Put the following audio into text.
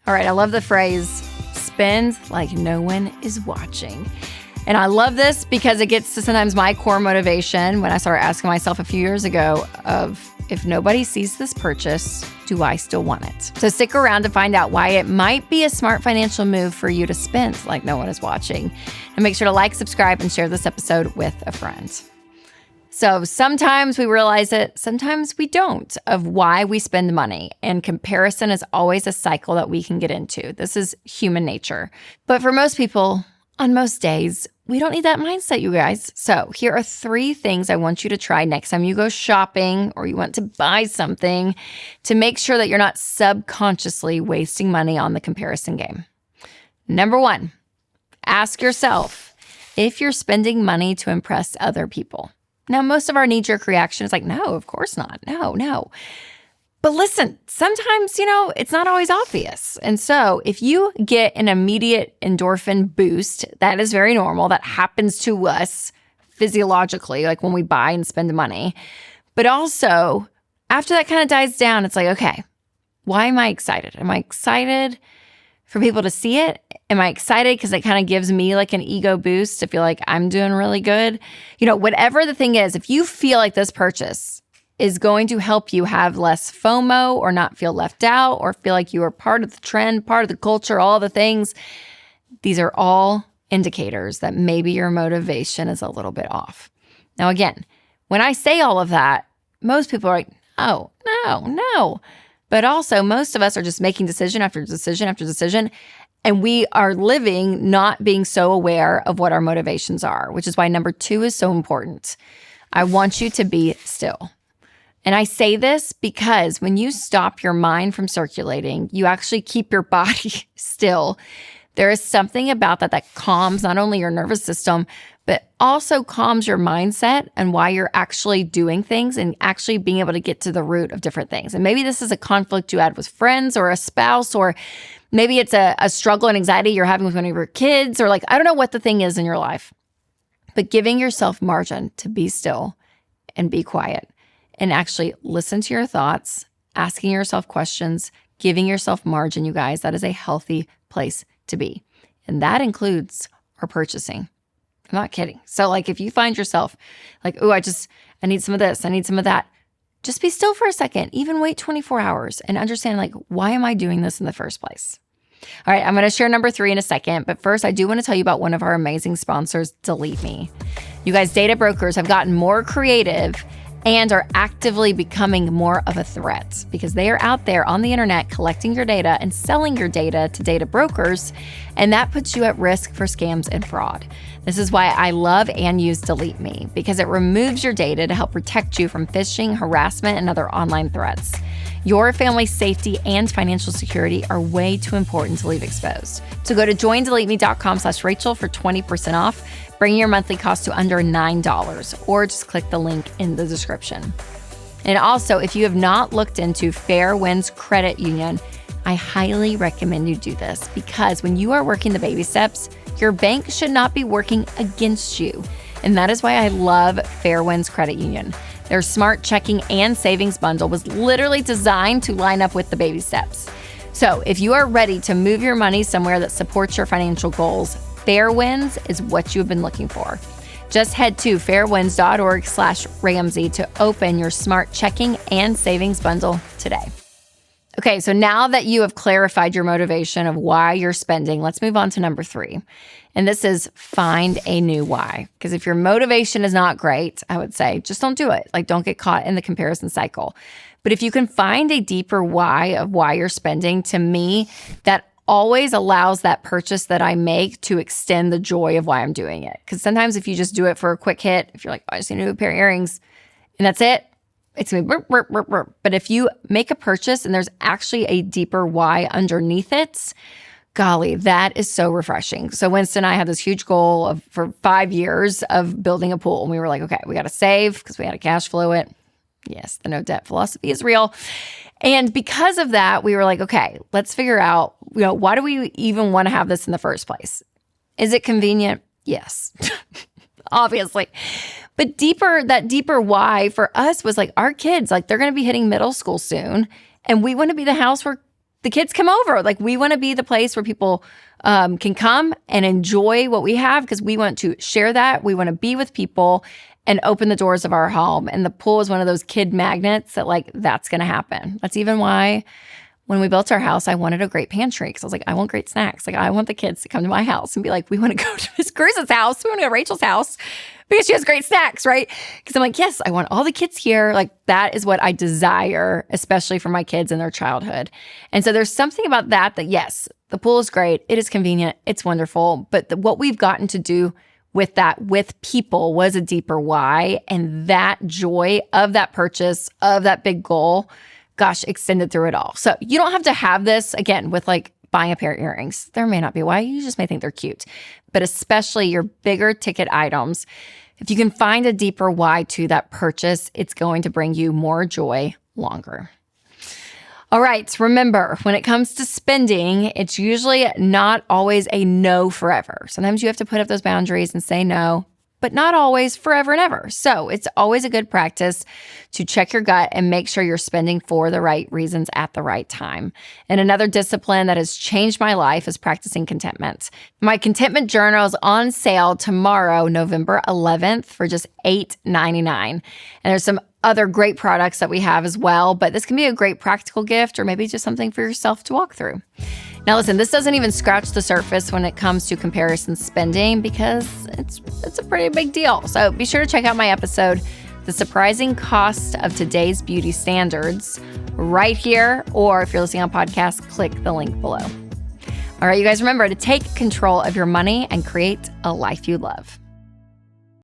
All right, I love the phrase, spend like no one is watching. And I love this because it gets to sometimes my core motivation when I started asking myself a few years ago of, if nobody sees this purchase, do I still want it? So stick around to find out why it might be a smart financial move for you to spend like no one is watching. And make sure to like, subscribe, and share this episode with a friend. So sometimes we realize it, sometimes we don't, of why we spend money. And comparison is always a cycle that we can get into. This is human nature. But for most people, on most days, we don't need that mindset, you guys. So here are 3 things I want you to try next time you go shopping or you want to buy something to make sure that you're not subconsciously wasting money on the comparison game. Number 1, ask yourself if you're spending money to impress other people. Now, most of our knee-jerk reaction is like, no, of course not. No. But listen, sometimes, it's not always obvious. And so if you get an immediate endorphin boost, that is very normal. That happens to us physiologically, like when we buy and spend money. But also, after that kind of dies down, it's like, okay, why am I excited? Am I excited for people to see it? Am I excited because it kind of gives me like an ego boost to feel like I'm doing really good? Whatever the thing is, if you feel like this purchase is going to help you have less FOMO or not feel left out or feel like you are part of the trend, part of the culture, all the things, these are all indicators that maybe your motivation is a little bit off. Now, again, when I say all of that, most people are like, oh, no. But also, most of us are just making decision after decision after decision, and we are living not being so aware of what our motivations are, which is why number 2 is so important. I want you to be still. And I say this because when you stop your mind from circulating, you actually keep your body still. There is something about that calms not only your nervous system, but also calms your mindset and why you're actually doing things and actually being able to get to the root of different things. And maybe this is a conflict you had with friends or a spouse, or maybe it's a struggle and anxiety you're having with one of your kids, or I don't know what the thing is in your life. But giving yourself margin to be still and be quiet and actually listen to your thoughts, asking yourself questions, giving yourself margin, you guys, that is a healthy place to be. And that includes our purchasing. I'm not kidding. So if you find yourself like, I need some of this, I need some of that, just be still for a second, even wait 24 hours and understand why am I doing this in the first place? All right, I'm going to share number 3 in a second, but first I do want to tell you about one of our amazing sponsors, Delete Me. You guys, data brokers have gotten more creative and are actively becoming more of a threat because they are out there on the internet collecting your data and selling your data to data brokers, and that puts you at risk for scams and fraud. This is why I love and use Delete Me, because it removes your data to help protect you from phishing, harassment, and other online threats. Your family's safety and financial security are way too important to leave exposed. So go to joindeleteme.com/Rachel for 20% off, bringing your monthly cost to under $9, or just click the link in the description. And also, if you have not looked into Fair Winds Credit Union, I highly recommend you do this, because when you are working the baby steps, your bank should not be working against you. And that is why I love Fair Winds Credit Union. Their smart checking and savings bundle was literally designed to line up with the baby steps. So if you are ready to move your money somewhere that supports your financial goals, Fair Winds is what you've been looking for. Just head to fairwinds.org/Ramsey to open your smart checking and savings bundle today. Okay, so now that you have clarified your motivation of why you're spending, let's move on to number 3. And this is find a new why. Because if your motivation is not great, I would say just don't do it. Don't get caught in the comparison cycle. But if you can find a deeper why of why you're spending, to me, that always allows that purchase that I make to extend the joy of why I'm doing it. Because sometimes if you just do it for a quick hit, if you're like, I just need a new pair of earrings, and that's it, it's going to be burp, burp, burp, burp. But if you make a purchase and there's actually a deeper why underneath it, golly, that is so refreshing. So Winston and I had this huge goal for 5 years of building a pool. And we were like, okay, we got to save because we had to cash flow it. Yes, the no debt philosophy is real. And because of that, we were like, okay, let's figure out, why do we even want to have this in the first place? Is it convenient? Yes, obviously. But that deeper why for us was our kids, they're going to be hitting middle school soon. And we want to be the house where the kids come over. Like, we want to be the place where people can come and enjoy what we have because we want to share that. We want to be with people and open the doors of our home. And the pool is one of those kid magnets that, like, that's going to happen. That's even why when we built our house, I wanted a great pantry because I was like, I want great snacks. Like, I want the kids to come to my house and be like, we want to go to Miss Cruz's house. We want to go to Rachel's house because she has great snacks, right? Because I'm like, yes, I want all the kids here. Like, that is what I desire, especially for my kids in their childhood. And so there's something about that, yes, the pool is great. It is convenient. It's wonderful. But what we've gotten to do with that, with people, was a deeper why. And that joy of that purchase, of that big goal, gosh, extended through it all. So you don't have to have this, again, with like buying a pair of earrings. There may not be why. You just may think they're cute. But especially your bigger ticket items, if you can find a deeper why to that purchase, it's going to bring you more joy longer. All right, remember, when it comes to spending, it's usually not always a no forever. Sometimes you have to put up those boundaries and say no, but not always forever and ever. So it's always a good practice to check your gut and make sure you're spending for the right reasons at the right time. And another discipline that has changed my life is practicing contentment. My contentment journal is on sale tomorrow, November 11th, for just $8.99. And there's some other great products that we have as well, but this can be a great practical gift or maybe just something for yourself to walk through. Now listen, this doesn't even scratch the surface when it comes to comparison spending because it's a pretty big deal. So be sure to check out my episode, The Surprising Cost of Today's Beauty Standards, right here, or if you're listening on podcast, click the link below. All right, you guys, remember to take control of your money and create a life you love.